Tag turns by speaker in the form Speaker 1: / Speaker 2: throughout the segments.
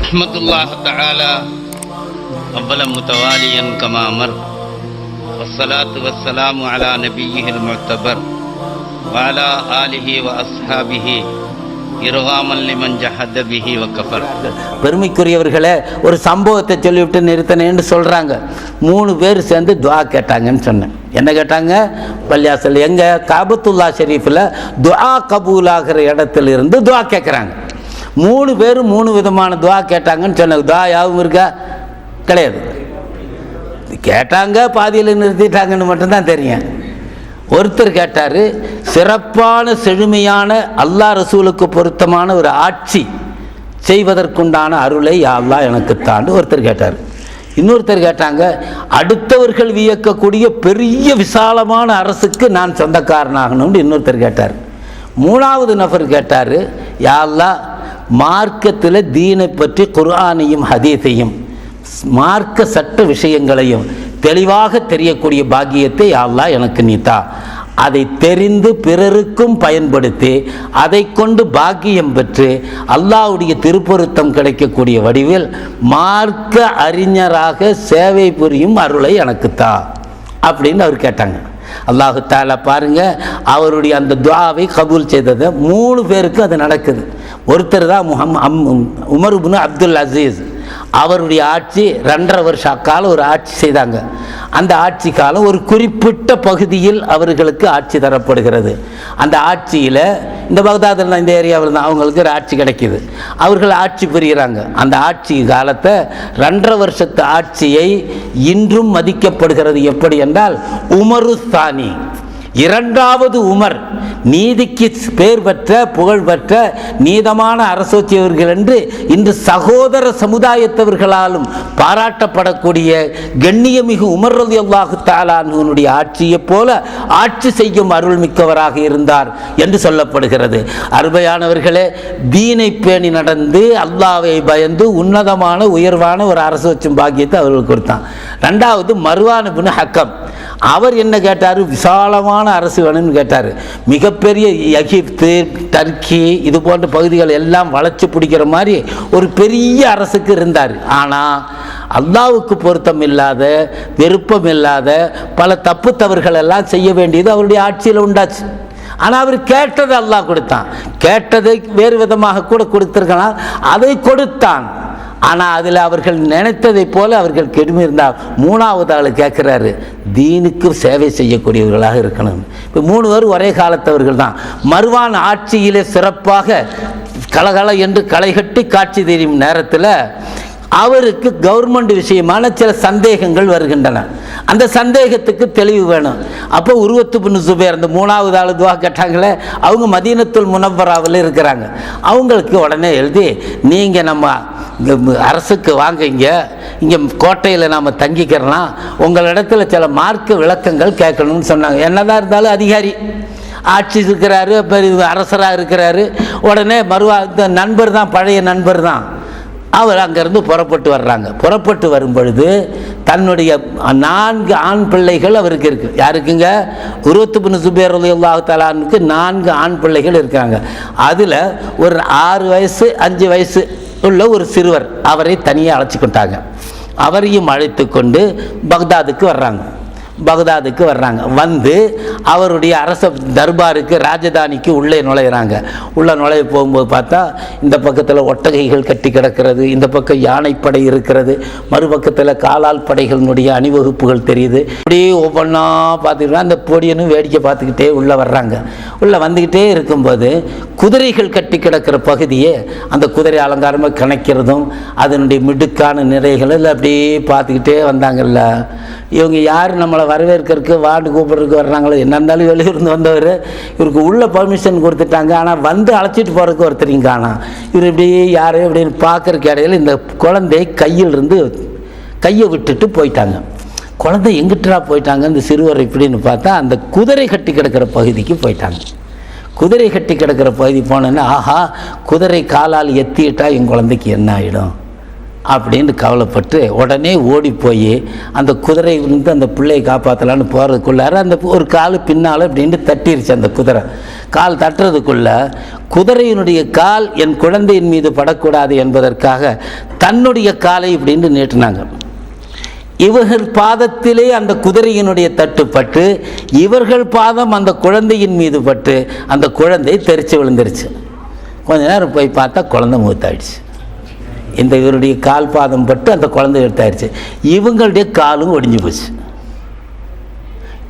Speaker 1: ரஹ்மத்துல்லாஹ் தஆலா அவ்வலம் முத்தவாலியன் கமா அமர் வஸ்ஸலாத்து வஸ்ஸலாமு அலா நபிய்யில் முஅத்தபர் வ அலா ஆலிஹி வ அஸ்ஹாபிஹி இர்காமன் லிமன் ஜஹத பிஹி வ கஃபர்.
Speaker 2: பெருமைக்குரியவர்களே, ஒரு சம்பவத்தை சொல்லிவிட்டு நிறுத்தினேன்னு சொல்கிறாங்க. 3 பேர் சேர்ந்து துஆ கேட்டாங்கன்னு சொன்னேன். என்ன கேட்டாங்க? பள்ளியாசல் எங்கள் காபத்துல்லா ஷெரீஃபில் துஆ கபூலாகிற இடத்துல இருந்து துஆ கேட்குறாங்க. 3 பேரும் 3 விதமான துஆ கேட்டாங்கன்னு சொன்னாங்க. துஆ யாவும் இருக்கா? கிடையாது. கேட்டாங்க, பாதியில் நிறுத்திட்டாங்கன்னு மட்டும்தான் தெரியும். ஒருத்தர் கேட்டார், சிறப்பான செழுமையான அல்லாஹ் ரசூலுக்கு பொருத்தமான ஒரு ஆட்சி செய்வதற்குண்டான அருளை யா அல்லாஹ் எனக்கு தாண்டு ஒருத்தர் கேட்டார். இன்னொருத்தர் கேட்டாங்க, அடுத்தவர்கள் வியக்கக்கூடிய பெரிய விசாலமான அரசுக்கு நான் சொந்தக்காரனாகணும்னு இன்னொருத்தர் கேட்டார். 3வது நபர் கேட்டார், யா அல்லாஹ் மார்க்கத்தில் தீனை பற்றி குர்ஆனையும் ஹதீஸையும் மார்க்க சட்ட விஷயங்களையும் தெளிவாக தெரியக்கூடிய பாக்கியத்தை யா அல்லாஹ் எனக்கு நீத்தா. அதை தெரிந்து பிறருக்கும் பயன்படுத்தி அதை கொண்டு பாக்கியம் பெற்று அல்லாஹ்வுடைய திருப்பொருத்தம் கிடைக்கக்கூடிய வடிவில் மார்க்க அறிஞராக சேவை புரியும் அருளை எனக்குத்தா அப்படின்னு அவர் கேட்டாங்க. அல்லாஹு தஆலா பாருங்க, அவருடைய அந்த துஆவை கபூல் செய்தது. 3 பேருக்கு அது நடக்குது. ஒருத்தர் தான் உமர் இப்னு அப்துல் அசீஸ். அவருடைய ஆட்சி 2.5 வருஷ காலம் ஒரு ஆட்சி செய்தாங்க. அந்த ஆட்சி காலம் ஒரு குறிப்பிட்ட பகுதியில் அவர்களுக்கு ஆட்சி தரப்படுகிறது. அந்த ஆட்சியில் இந்த பகதாதில் இந்த ஏரியாவில் தான் அவங்களுக்கு ஒரு ஆட்சி கிடைக்கிது. அவர்கள் ஆட்சி புரிகிறாங்க. அந்த ஆட்சி காலத்தை 2.5 வருஷத்து ஆட்சியை இன்றும் மதிக்கப்படுகிறது. எப்படி என்றால் உமரு தானி, 2வது உமர், நீதிக்கு பேர் பெற்ற புகழ் பெற்ற நீதமான அரசோச்சியவர்கள் என்று இன்று சகோதர சமுதாயத்தவர்களாலும் பாராட்டப்படக்கூடிய கண்ணியமிகு உமர் ரலியல்லாஹு தஆலா அன்ஹுவினுடைய ஆட்சியைப் போல ஆட்சி செய்யும் அருள்மிக்கவராக இருந்தார் என்று சொல்லப்படுகிறது. அருமையானவர்களே, தீனை பேணி நடந்து அல்லாஹ்வை பயந்து உன்னதமான உயர்வான ஒரு அரசோச்சும் பாக்கியத்தை அவர்களுக்கு கொடுத்தான். 2வது மர்வான் இப்னு ஹக்கம். அவர் என்ன கேட்டார்? விசாலமான அரசு வேணும்னு கேட்டார். மிகப்பெரிய எகிப்து, டர்க்கி இது போன்ற பகுதிகள் எல்லாம் வளைச்சி பிடிக்கிற மாதிரி ஒரு பெரிய அரசுக்கு இருந்தார். ஆனால் அல்லாஹ்வுக்கு பொருத்தம் இல்லாத, விருப்பம் இல்லாத பல தப்பு தவறுகள் எல்லாம் செய்ய வேண்டியது அவருடைய ஆட்சியில் உண்டாச்சு. ஆனால் அவர் கேட்டதை அல்லாஹ் கொடுத்தான். கேட்டதை வேறு விதமாக கூட கொடுத்திருக்கலாம், அதை கொடுத்தான். ஆனால் அதில் அவர்கள் நினைத்ததை போல அவர்கள் கெடுமை இருந்தால் 3வது ஆள் கேட்குறாரு, தீனுக்கு சேவை செய்யக்கூடியவர்களாக இருக்கணும். இப்போ 3 பேர் ஒரே காலத்தவர்கள் தான். மர்வான் ஆட்சியிலே சிறப்பாக கலகல என்று களைகட்டி காட்சி தெரியும் நேரத்தில் அவருக்கு கவர்மெண்ட் விஷயமான சில சந்தேகங்கள் வருகின்றன. அந்த சந்தேகத்துக்கு தெளிவு வேணும். அப்போ உருவத்து பின் சுபைர், அந்த 3வது ஆள் துவா கேட்டாங்களே, அவங்க மதீனத்துல் முனவ்வராவில் இருக்கிறாங்க. அவங்களுக்கு உடனே எழுதி, நீங்கள் நம்ம அரசுக்கு வாங்க, இங்கே கோட்டையில் நாம் தங்கிக்கிறலாம், உங்களிடத்தில் சில மார்க்க விளக்கங்கள் கேட்கணும்னு சொன்னாங்க. என்னதான் இருந்தாலும் அதிகாரி ஆட்சி இருக்கிறாரு, அரசராக இருக்கிறாரு. உடனே மறுவா நண்பர் தான், பழைய நண்பர் தான். அவர் அங்கேருந்து புறப்பட்டு வர்றாங்க. புறப்பட்டு வரும் பொழுது தன்னுடைய 4 ஆண் பிள்ளைகள் அவருக்கு இருக்குது. யாருக்குங்க? உருவத்து பின் சுபைர் ரலியல்லாஹு தஆலா அன்ஹுக்கு 4 ஆண் பிள்ளைகள் இருக்காங்க. அதில் ஒரு 6 வயசு 5 வயசு உள்ள ஒரு சிறுவர் அவரை தனியாக அழைச்சிக்கிட்டாங்க. அவரையும் அழைத்து கொண்டு பக்தாதுக்கு வர்றாங்க. வந்து அவருடைய அரச தர்பாருக்கு, ராஜதானிக்கு உள்ளே நுழையிறாங்க. உள்ளே நுழைய போகும்போது பார்த்தா இந்த பக்கத்தில் ஒட்டகைகள் கட்டி கிடக்கிறது, இந்த பக்கம் யானைப்படை இருக்கிறது, மறுபக்கத்தில் காலால் படைகளினுடைய அணிவகுப்புகள் தெரியுது. அப்படியே ஒவ்வொன்றா பார்த்துக்கிட்டா அந்த பொடியனும் வேடிக்கை பார்த்துக்கிட்டே உள்ளே வர்றாங்க. உள்ளே வந்துக்கிட்டே இருக்கும்போது குதிரைகள் கட்டி கிடக்கிற பகுதியே அந்த குதிரை அலங்காரமாக கணக்கிறதும் அதனுடைய மிடுக்கான நிறைகள் இல்லை அப்படியே பார்த்துக்கிட்டே வந்தாங்கல்ல. இவங்க யார் நம்மளை வரவேற்கிறதுக்கு வார்டு கூப்பிட்றதுக்கு வர்றாங்களோ, என்ன இருந்தாலும் வெளியூர்ந்து வந்தவர், இவருக்கு உள்ள பர்மிஷன் கொடுத்துட்டாங்க. ஆனால் வந்து அழைச்சிட்டு போகிறதுக்கு ஒருத்தரையும் காணோம். இவர் இப்படியே யாரையும் அப்படின்னு பார்க்குறக்கு இடையில இந்த குழந்தை கையிலிருந்து கையை விட்டுட்டு போயிட்டாங்க. குழந்தை எங்கிட்டா போயிட்டாங்க இந்த சிறுவர் இப்படின்னு பார்த்தா அந்த குதிரை கட்டி கிடக்கிற பகுதிக்கு போயிட்டாங்க. குதிரை கட்டி கிடக்கிற பகுதி போனோன்னா, ஆஹா, குதிரை காலால் எத்திட்டா என் குழந்தைக்கு என்ன ஆகிடும் அப்படின்னு கவலைப்பட்டு உடனே ஓடி போய் அந்த குதிரை வந்து அந்த பிள்ளையை காப்பாற்றலான்னு போகிறதுக்குள்ளார அந்த ஒரு கால் பின்னால் அப்படின்னு தட்டிருச்சு. அந்த குதிரை கால் தட்டுறதுக்குள்ள குதிரையினுடைய கால் என் குழந்தையின் மீது படக்கூடாது என்பதற்காக தன்னுடைய காலை இப்படின்னு நீட்டினாங்க. இவர்கள் பாதத்திலே அந்த குதிரையினுடைய தட்டுப்பட்டு இவர்கள் பாதம் அந்த குழந்தையின் மீது பட்டு அந்த குழந்தை தெரிச்சு விழுந்துருச்சு. கொஞ்ச நேரம் போய் பார்த்தா குழந்தை மூத்தாயிடுச்சு. இந்த இவருடைய கால் பாதம் பட்டு அந்த குழந்தை எடுத்தாயிடுச்சு. இவங்களுடைய காலும் ஒடிஞ்சு போச்சு.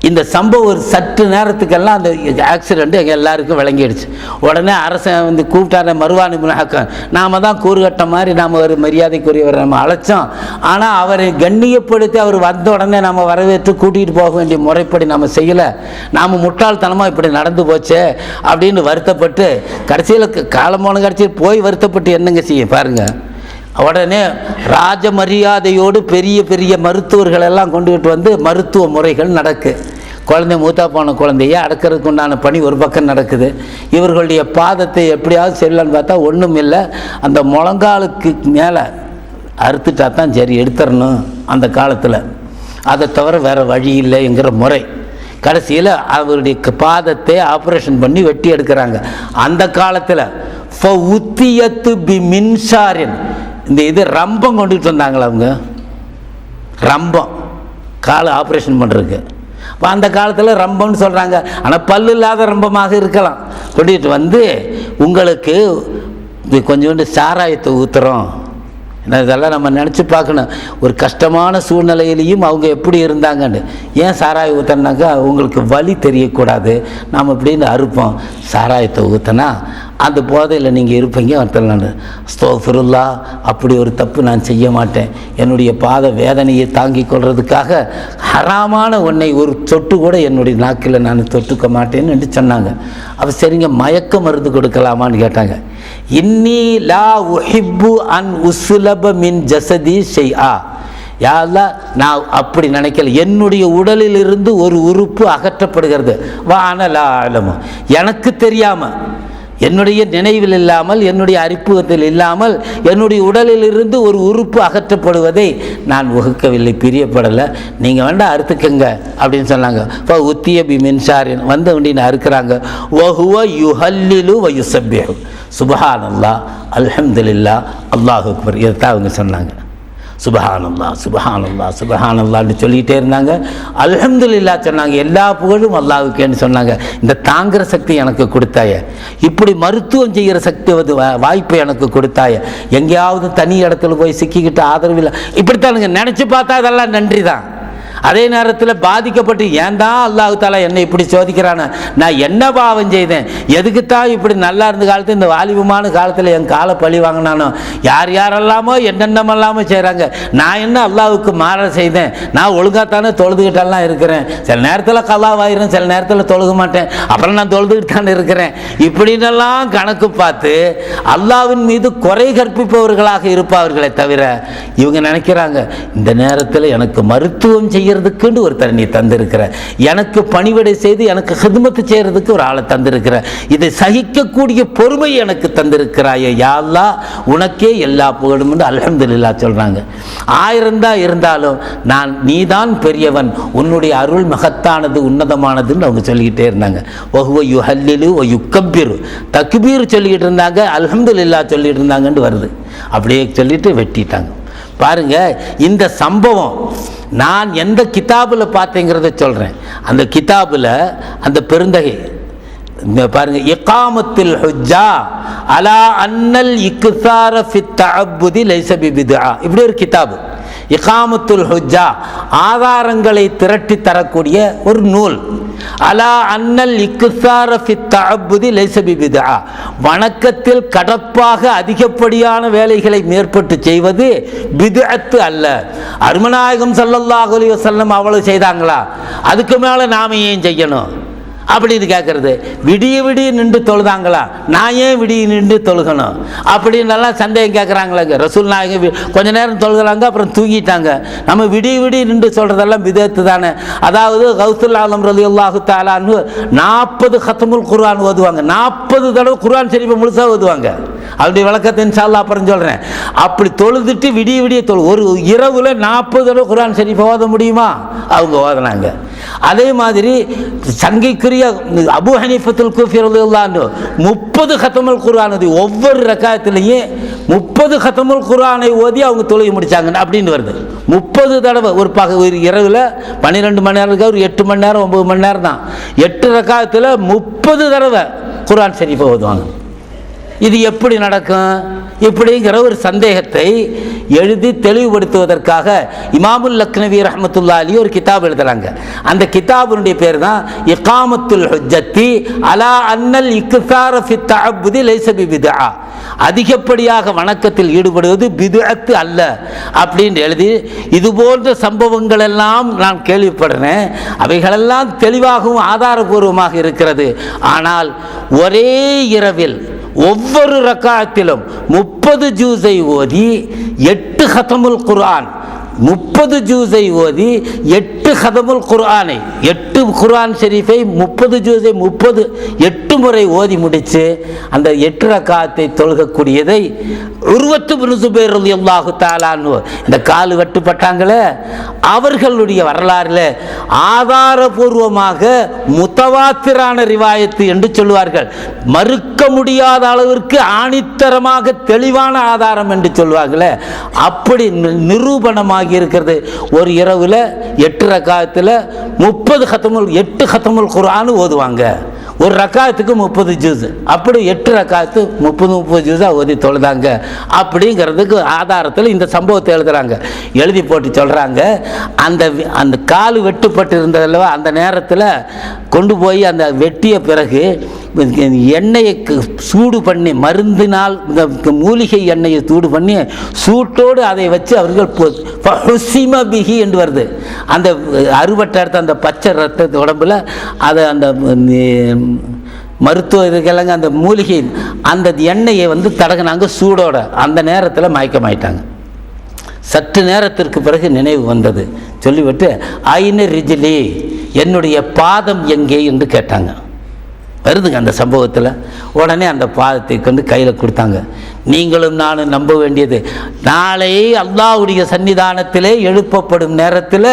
Speaker 2: இந்த சம்பவம் ஒரு சற்று நேரத்துக்கெல்லாம் அந்த ஆக்சிடெண்ட்டு எங்கள் எல்லாருக்கும் விளங்கிடுச்சு. உடனே அரசன் வந்து கூப்பிட்டார மருவானி முனாக்கம், நாம் தான் கூறுகட்ட மாதிரி நாம் ஒரு மரியாதைக்குரியவரை நம்ம அழைச்சோம். ஆனால் அவரை கண்ணியப்படுத்தி அவர் வந்த உடனே நம்ம வரவேற்று கூட்டிகிட்டு போக வேண்டிய முறைப்படி நம்ம செய்யலை, நாம் முட்டாள்தனமாக இப்படி நடந்து போச்சே அப்படின்னு வருத்தப்பட்டு கடைசியில் காலம் போன கடைசியில் போய் வருத்தப்பட்டு என்னங்க செய்ய பாருங்கள். உடனே ராஜ மரியாதையோடு பெரிய பெரிய மருத்துவர்கள் எல்லாம் கொண்டுகிட்டு வந்து மருத்துவ முறைகள் நடக்கு. குழந்தை மூத்தா போன குழந்தைய அடக்கிறதுக்கு உண்டான பணி ஒரு பக்கம் நடக்குது. இவர்களுடைய பாதத்தை எப்படியாவது செல்லன்னு பார்த்தா ஒன்றும் இல்லை. அந்த முழங்காலுக்கு மேலே அறுத்துட்டா தான் சரி எடுத்துடணும் அந்த காலத்தில். அதை தவிர வேறு வழி இல்லைங்கிற முறை. கடைசியில் அவருடைய பாதத்தை ஆப்ரேஷன் பண்ணி வெட்டி எடுக்கிறாங்க. அந்த காலத்தில் உத்தியத்து பி மின்சாரின் இந்த இது ரம்பம் கொண்டுகிட்டு வந்தாங்களா அவங்க, ரம்பம் காலை ஆப்ரேஷன் பண்ணுறதுக்கு. இப்போ அந்த காலத்தில் ரம்பம்னு சொல்கிறாங்க, ஆனால் பல்லு இல்லாத ரம்பமாக இருக்கலாம். கொண்டுகிட்டு வந்து உங்களுக்கு கொஞ்சோண்டு சாராயத்தை ஊற்றுறோம். இதெல்லாம் நம்ம நினச்சி பார்க்கணும். ஒரு கஷ்டமான சூழ்நிலையிலையும் அவங்க எப்படி இருந்தாங்கன்னு. ஏன் சாராயம் ஊற்றினாக்கா உங்களுக்கு வலி தெரியக்கூடாது, நாம் இப்படின்னு அறுப்போம். சாராயத்தை ஊற்றினா அந்த போதையில் நீங்கள் இருப்பீங்க. ஒருத்தர் ஸ்தோஃபிருல்லா, அப்படி ஒரு தப்பு நான் செய்ய மாட்டேன், என்னுடைய பாத வேதனையை தாங்கிக் கொள்றதுக்காக ஹராமான ஒன்றை ஒரு சொட்டு கூட என்னுடைய நாக்கில் நான் தொட்டுக்க மாட்டேன்னு சொன்னாங்க. அப்போ சரிங்க மயக்க மருந்து கொடுக்கலாமான்னு கேட்டாங்க. இன்னி லா உஹிப்பு அன் உஸ்லப மின் ஜசதி ஷைஆ, யாரெல்லாம் நான் அப்படி நினைக்கல, என்னுடைய உடலிலிருந்து ஒரு உறுப்பு அகற்றப்படுகிறது. வானலா ஆலமு, எனக்கு தெரியாமல், என்னுடைய நினைவில் இல்லாமல், என்னுடைய அறிமுகத்தில் இல்லாமல் என்னுடைய உடலிலிருந்து ஒரு உறுப்பு அகற்றப்படுவதை நான் வகுக்கவில்லை, பிரியப்படலை. நீங்கள் வேண்டாம் அறுத்துக்கங்க அப்படின்னு சொன்னாங்க. இப்போ உத்திய பி மின்சாரின் வந்த வண்டின்னு அறுக்கிறாங்க. வஹுவ யுஹல்லிலு வ யுஸப்பிஹு சுப்ஹானல்லாஹ் அல்ஹம்துலில்லாஹ் அல்லாஹு அக்பர். இதைத்தான் அவங்க சொன்னாங்க. சுபஹானல்லாஹ் சுபஹானல்லாஹ் சுபஹானல்லாஹ்னு சொல்லிகிட்டே இருந்தாங்க. அல்ஹம்துலில்லாஹ் சொன்னாங்க. எல்லா புகழும் அல்லாஹ்வுக்கேன்னு சொன்னாங்க. இந்த தாங்குகிற சக்தி எனக்கு கொடுத்தாய, இப்படி மருத்துவம் செய்கிற சக்தி வாய்ப்பை எனக்கு கொடுத்தாய, எங்கேயாவது தனி இடத்துல போய் சிக்கிக்கிட்டு ஆதரவில்லை இப்படித்தானுங்க நினச்சி பார்த்தா அதெல்லாம் நன்றி தான். அதே நேரத்தில் பாதிக்கப்பட்டு ஏன் தான் அல்லாஹ் தாலா என்னை இப்படி சோதிக்கிறானே, நான் என்ன பாவம் செய்தேன், எதுக்குத்தான் இப்படி நல்லா இருந்த காலத்தில் இந்த வாலிபமான காலத்தில் என் காலை பழி வாங்கினானோ, யார் யாரெல்லாமோ என்னென்னமெல்லாமோ செய்கிறாங்க, நான் என்ன அல்லாஹ்வுக்கு மாற செய்தேன், நான் ஒழுங்காத்தானே தொழுதுகிட்டெல்லாம் இருக்கிறேன், சில நேரத்தில் கல்லாவாயிரும், சில நேரத்தில் தொழுக மாட்டேன், அப்புறம் நான் தொழுதுகிட்டு தானே இருக்கிறேன், இப்படின்னெல்லாம் கணக்கு பார்த்து அல்லாஹ்வின் மீது குறை கற்பிப்பவர்களாக இருப்பவர்களை தவிர இவங்க நினைக்கிறாங்க இந்த நேரத்தில் எனக்கு மருத்துவம் செய்யறதுக்குன்னு ஒரு தண்ணி தந்திருக்கிற, எனக்கு பணிவிடை செய்து எனக்கு ஹிதுமத்து செய்யறதுக்கு ஒரு ஆளை தந்திருக்கிற, இதை சகிக்கக்கூடிய பொறுமை எனக்கு தந்திருக்கிறாயே யா அல்லாஹ், உனக்கே எல்லா புகழும் என்று அல்ஹம்துலில்லாஹ் சொல்றாங்க. 1000 தான் இருந்தாலும் நான் நீதான் பெரியவன், உன்னுடைய அருள் மகத்தானது உன்னதமானதுன்னு அவங்க சொல்லிக்கிட்டே இருந்தாங்க. வஹுவ யுஹல்லிலு வ யுக்கப்பிரு, தக்பீர் சொல்லிக்கிட்டு இருந்தாங்க, அல்ஹம்துலில்லாஹ் சொல்லிட்டு இருந்தாங்கன்னு வருது. அப்படியே சொல்லிட்டு வெட்டிட்டாங்க. பாருங்க இந்த சம்பவம் நான் எந்த கிதாபில் பார்த்தேங்கிறத சொல்கிறேன். அந்த கிதாபில் அந்த பெருந்தகை பாருங்க, இகாமத்தில் ஹுஜ்ஜா அலா அன்னல் இக்ஸார ஃபித் தஅப்புதி லைஸ பிபித்ஆ, இப்படி ஒரு கிதாபு. இகாமத்துல் ஹுஜ்ஜா, ஆதாரங்களை திரட்டி தரக்கூடிய ஒரு நூல். அலா அன்னல் இக்ஸார ஃபித் தஅப்புதி லைஸ பிபித்ஆ, வணக்கத்தில் கடப்பாக அதிகப்படியான வேலைகளை மேற்பட்டு செய்வது பித்அத்து அல்ல. அருமநாயகம் ஸல்லல்லாஹு அலைஹி வஸல்லம் அவ்வளவு செய்தாங்களா, அதுக்கு மேலே நாம ஏன் செய்யணும் அப்படின்னு கேட்குறது. விடிய விடிய நின்று தொழுதாங்களா, நான் ஏன் விடிய நின்று தொழுகணும் அப்படின்னெல்லாம் சந்தேகம் கேட்குறாங்களாங்க. ரசூல் நாயகம் கொஞ்ச நேரம் தொழுகிறாங்க, அப்புறம் தூங்கிட்டாங்க. நம்ம விடிய விடிய நின்று சொல்கிறதெல்லாம் விதத்து தானே. அதாவது கௌசுல் ஆலம் ரலியல்லாஹு தஆலான்னு 40 ஹத்முல் குர்ஆன் ஓதுவாங்க, 40 தடவை குர்ஆன் ஷரீஃபை முழுசாக ஓதுவாங்க. அப்படி விளக்கத்தை இன்ஷா அல்லாஹ் அப்புறம் சொல்கிறேன். அப்படி தொழுதுட்டு விடிய விடிய ஒரு இரவில் 40 தடவை குர்ஆன் ஷரீஃப் ஓத முடியுமா? அவங்க ஓதுனாங்க. அதே மாதிரி சங்கைக்குரிய அபூ ஹனீஃபத்துல் கூஃபி ரலியல்லாஹு அன்ஹு 30 கத்தமுல் குர்ஆன் ஓதி ஒவ்வொரு ரக்காயத்திலையும் 30 கத்தமுல் குர்ஆனை ஓதி அவங்க தொழுகை முடிச்சாங்க அப்படின்னு வருது. 30 தடவை ஒரு இரவில் 12 மணி நேரம் இருக்கு, ஒரு 8 மணி நேரம் 9 மணி நேரம் தான். 8 ரக்காயத்தில் 30 தடவை குர்ஆன் ஷரீஃபை ஓதுவாங்க. இது எப்படி நடக்கும் இப்படிங்கிற ஒரு சந்தேகத்தை எழுதி தெளிவுபடுத்துவதற்காக இமாமுல் லக்னவி ரஹ்மத்துல்லாஹி அலைஹி ஒரு கிதாப் எழுதுறாங்க. அந்த கிதாபினுடைய பேர் தான் இகாமத்துல் ஹுஜ்ஜத்தி அலா அன்னல் இக்ஸார ஃபி தஅப்புதி லைஸ பிபித்ஆ. அதிகப்படியாக வணக்கத்தில் ஈடுபடுவது பிதுஅத்து அல்ல அப்படின்னு எழுதி, இது போன்ற சம்பவங்கள் எல்லாம் நான் கேள்விப்படுறேன். அவைகளெல்லாம் தெளிவாகவும் ஆதாரபூர்வமாக இருக்கிறது. ஆனால் ஒரே இரவில் ஒவ்வொரு ரக்காயத்திலும் 30 ஜூஸை ஓதி 8 ஹதமுல் குர்ஆன், 30 ஜூஸை ஓதி 8 ஹதமுல் குர்ஆனை, 8 குர்ஆன் ஷரீஃபை 30 ஜூஸை 8 முறை ஓதி முடித்து அந்த 8 ரக்காத்தை தொழுகக்கூடியதை உர்வத்து பின் ஸுபைர் ரலியல்லாஹு தஆலா அன்ஹு இந்த கால் வெட்டுப்பட்டாங்களே அவர்களுடைய வரலாறில் ஆதாரபூர்வமாக முத்தவாத்திரான ரிவாயத்து என்று சொல்வார்கள். மறுக்க முடியாத அளவிற்கு ஆணித்தரமாக தெளிவான ஆதாரம் என்று சொல்வார்களே அப்படி நிரூபணமாக இருக்கிறது. ஒரு இரவில் 8 ரக்காயத்தில் 8 ஹத்தமுல் குர்ஆன் ஓதுவாங்க. ஒரு ரக்காயத்துக்கு 30 ஜூஸ், அப்படி 8 ரக்காயத்து 30 ஜூஸாக ஓதி தொழுதாங்க அப்படிங்கிறதுக்கு ஆதாரத்தில் இந்த சம்பவத்தை எழுதுறாங்க. எழுதி போட்டு சொல்கிறாங்க, அந்த கால் வெட்டுப்பட்டு இருந்ததில்ல அந்த நேரத்தில் கொண்டு போய் அந்த வெட்டிய பிறகு எண்ணெயை சூடு பண்ணி மருந்தினால் மூலிகை எண்ணெயை சூடு பண்ணி சூட்டோடு அதை வச்சு அவர்கள் பிஹி என்று வருது. அந்த அறுபட்ட இடத்த அந்த பச்சை ரத்த உடம்புல அதை அந்த மருத்துவ இதுக்கெல்லாங்க அந்த மூலிகை அந்த எண்ணெயை தடகினாங்க சூடோட. அந்த நேரத்தில் மயக்கமாயிட்டாங்க. சற்று நேரத்திற்கு பிறகு நினைவு வந்தது. சொல்லிவிட்டு ஐன ரிஜிலி, என்னுடைய பாதம் எங்கே என்று கேட்டாங்க. வருதுங்க அந்த சம்பவத்தில். உடனே அந்த பாதத்தை கொண்டு கையில் கொடுத்தாங்க. நீங்களும் நானும் நம்ப வேண்டியது, நாளை அல்லாஹ்வுடைய சன்னிதானத்திலே எழுப்பப்படும் நேரத்தில்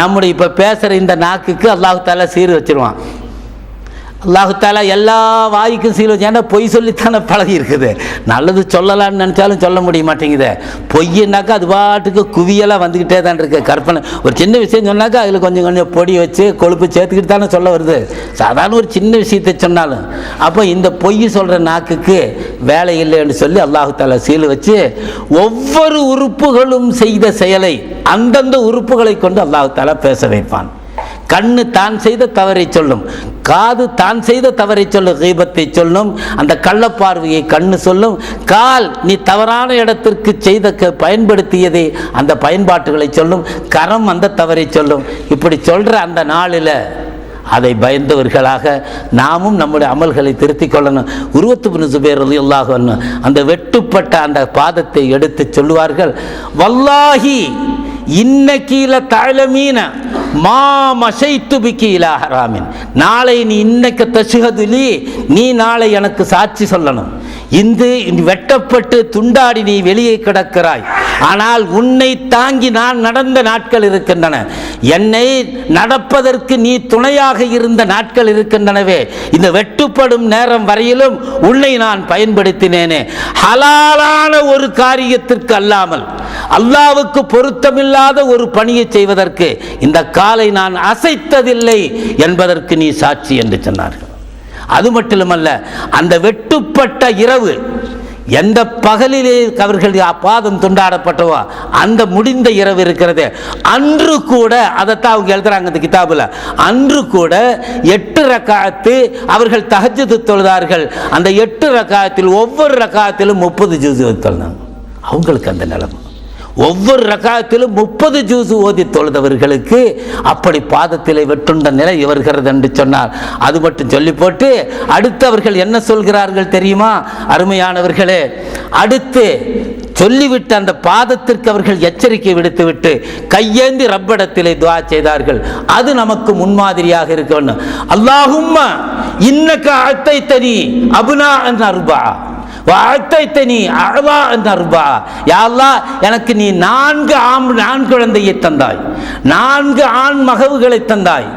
Speaker 2: நம்முடைய இப்போ பேசுகிற இந்த நாக்குக்கு அல்லாஹ் தஆலா சீர் வச்சிருவான். அல்லாஹு தஆலா எல்லா வாய்க்கும் சீல் வச்சு, ஏன்னா பொய் சொல்லித்தானே பழகி இருக்குது. நல்லது சொல்லலான்னு நினச்சாலும் சொல்ல முடிய மாட்டேங்குது. பொய்னாக்கா அது பாட்டுக்கு குவியலாக வந்துக்கிட்டே தான் இருக்கு. கற்பனை ஒரு சின்ன விஷயம் சொன்னாக்கா அதில் கொஞ்சம் கொஞ்சம் பொடி வச்சு கொழுப்பு சேர்த்துக்கிட்டு தானே சொல்ல வருது. சாதாரண ஒரு சின்ன விஷயத்தை சொன்னாலும் அப்போ இந்த பொய் சொல்கிற நாக்குக்கு வேலை இல்லைன்னு சொல்லி அல்லாஹு தஆலா சீல் வச்சு ஒவ்வொரு உறுப்புகளும் செய்த செயலை அந்தந்த உறுப்புகளை கொண்டு அல்லாஹு தஆலா பேச வைப்பான். கண்ணு தான் செய்த தவறை சொல்லும், காது தான் செய்த தவறை சொல்லும், கீபத்தை சொல்லும், அந்த கள்ளப்பார்வையை கண்ணு சொல்லும், கால் நீ தவறான இடத்திற்கு செய்த பயன்படுத்தியதை அந்த பயன்பாட்டுகளை சொல்லும், கரம் அந்த தவறை சொல்லும். இப்படி சொல்கிற அந்த நாளில் அதை பயந்தவர்களாக நாமும் நம்முடைய அமல்களை திருத்திக் கொள்ளணும். உர்வத்து பின் ஸுபைர் ரலியல்லாஹு அன்ஹு அந்த வெட்டுப்பட்ட அந்த பாதத்தை எடுத்து சொல்லுவார்கள், வல்லாஹி இன்னக்கீல தஅலமீன மா மஷைத்து பிகி இலா ஹராமின். நாளை நீ இன்னக்க தஷ்ஹதுலி, நீ நாளை எனக்கு சாட்சி சொல்லணும். இந்த வெட்டப்பட்டு துண்டாடி நீ வெளியே கிடக்கிறாய், ஆனால் உன்னை தாங்கி நான் நடந்த நாட்கள் இருக்கின்றன, என்னை நடப்பதற்கு நீ துணையாக இருந்த நாட்கள் இருக்கின்றனவே. இந்த வெட்டுப்படும் நேரம் வரையிலும் உன்னை நான் பயன்படுத்தினேனே. ஹலாலான ஒரு காரியத்திற்கு அல்லாமல் அல்லாவுக்கு பொருத்தமில்லாத ஒரு பணியை செய்வதற்கு இந்த காலை நான் அசைத்ததில்லை என்பதற்கு நீ சாட்சி என்று சொன்னார்கள். அது மட்டுமல்ல, அந்த வெட்டுப்பட்ட இரவு எந்த பகலிலே அவர்கள் பாதம் துண்டாடப்பட்டவோ அந்த முடிந்த இரவு இருக்கிறது, அன்று கூட அதைத்தான் அவங்க எழுதுறாங்க இந்த கிதாபுல, அன்று கூட 8 ரக்காத்து அவர்கள் தஹஜ்ஜுத் தொழுதார்கள். அந்த 8 ரக்காத்தில் ஒவ்வொரு ரக்காத்திலும் 30 ஜூஸ் தொழுதாங்க. அவங்களுக்கு அந்த நிலைமை. ஒவ்வொரு ரக்காத்திலும் 30 ஜூஸ் ஓதி தொழுதவர்களுக்கு அப்படி பாதத்திலே வெட்டுண்ட நிலை வருகிறது என்று சொன்னார். அது மட்டும் சொல்லி போட்டு அடுத்து அவர்கள் என்ன சொல்கிறார்கள் தெரியுமா அருமையானவர்களே? அடுத்து சொல்லிவிட்டு அந்த பாதத்திற்கு அவர்கள் எச்சரிக்கை விடுத்துவிட்டு கையேந்தி ரப்பிடத்திலே துஆ செய்தார்கள். அது நமக்கு முன்மாதிரியாக இருக்க வேண்டும். அல்லாஹும்ம இன்னக அத்தைத்தனி அப்னா அர்பா வஅத்தைதனி அஅலா அர்பா. யா அல்லாஹ், எனக்கு நீ 4 ஆண் குழந்தையை தந்தாய், 4 ஆண் மகவுகளை தந்தாய்,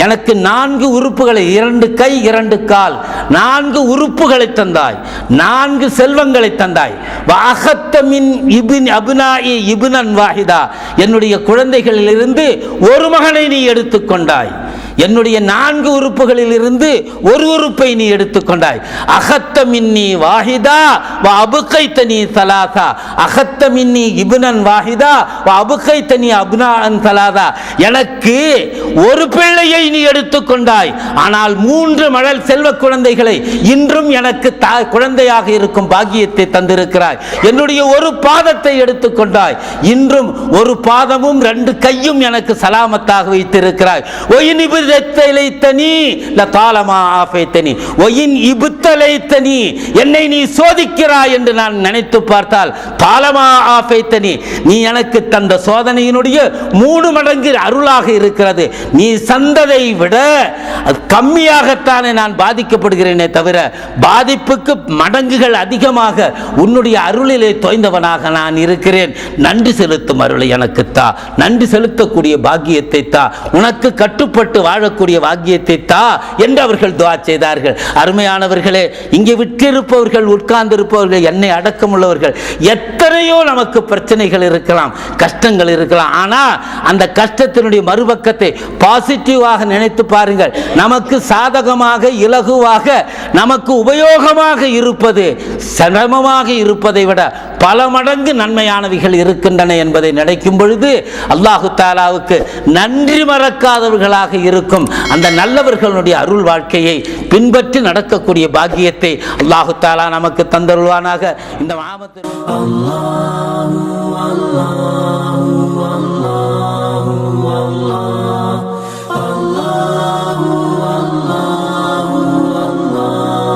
Speaker 2: எனக்கு 4 உறுப்புகளை, 2 கை 2 கால், 4 உறுப்புகளை தந்தாய், 4 செல்வங்களை தந்தாய். வஅஹத்த மின் இப்னி அப்னாஇ இப்னன் வாஹிதா, என்னுடைய குழந்தைகளிலிருந்து ஒரு மகனை நீ எடுத்துக்கொண்டாய். என்னுடைய 4 உறுப்புகளில் இருந்து ஒரு உறுப்பை நீ எடுத்துக்கொண்டாய். அகத்த மின்னி வாஹிதா வ அபுகைத்தனி சலாசா. அகத்த மின்னி இப்னன் வாஹிதா வ அபுகைத்தனி அப்னாஅன் சலாசா. எனக்கு ஒரு பிள்ளையை நீ எடுத்துக்கொண்டாய், ஆனால் 3 மழல் செல்வ குழந்தைகளை இன்றும் எனக்கு குழந்தையாக இருக்கும் பாக்கியத்தை தந்திருக்கிறாய். என்னுடைய ஒரு பாதத்தை எடுத்துக்கொண்டாய், இன்றும் ஒரு பாதமும் 2 கையும் எனக்கு சலாமத்தாக வைத்திருக்கிறாய். என்னை நீ சோதிக்கிறாய் என்று நான் நினைத்து பார்த்தால், தாலமா ஆஃபைத்தனி, நீ எனக்கு தந்த சோதனையினுடைய 3 மடங்கு அருளாக இருக்கிறது. நீ சந்ததை விட கம்மியாகத்தானே நான் பாதிக்கப்படுகிறேனே தவிர, பாதிப்புக்கு மடங்குகள் அதிகமாக உன்னுடைய அருளிலே தோய்ந்தவனாக நான் இருக்கிறேன். நன்றி செலுத்தும் அருளை எனக்கு தா, நன்றி செலுத்தக்கூடிய பாக்கியத்தை தா, உனக்கு கட்டுப்பட்டு வாழக்கூடிய பாக்கியத்தை தா என்று அவர்கள் துஆ செய்தார்கள். அருமையானவர்களே, இங்கே விட்டிருப்பவர்கள், உட்கார்ந்திருப்பவர்கள், என்னை அடக்கமுள்ளவர்கள், எத்தனையோ நமக்கு பிரச்சனைகள் இருக்கலாம், கஷ்டங்கள் இருக்கலாம். ஆனால் அந்த கஷ்டத்தினுடைய மறுபக்கத்தை பாசிட்டிவாக நினைத்து பாருங்கள். நமக்கு சாதகமாக, இலகுவாக, நமக்கு உபயோகமாக இருப்பது சிரமமாக இருப்பதை விட பல மடங்கு நன்மையானவைகள் இருக்கின்றன என்பதை நினைக்கும் பொழுது அல்லாஹு தஆலாவுக்கு நன்றி மறக்காதவர்களாக இருக்கும் அந்த நல்லவர்களுடைய அருள் வாழ்க்கையை பின்பற்றி நடக்கக்கூடிய பாக்கியத்தை அல்லாஹு தஆலா நமக்கு தந்தருள்வானாக. இந்த மாமத்தில்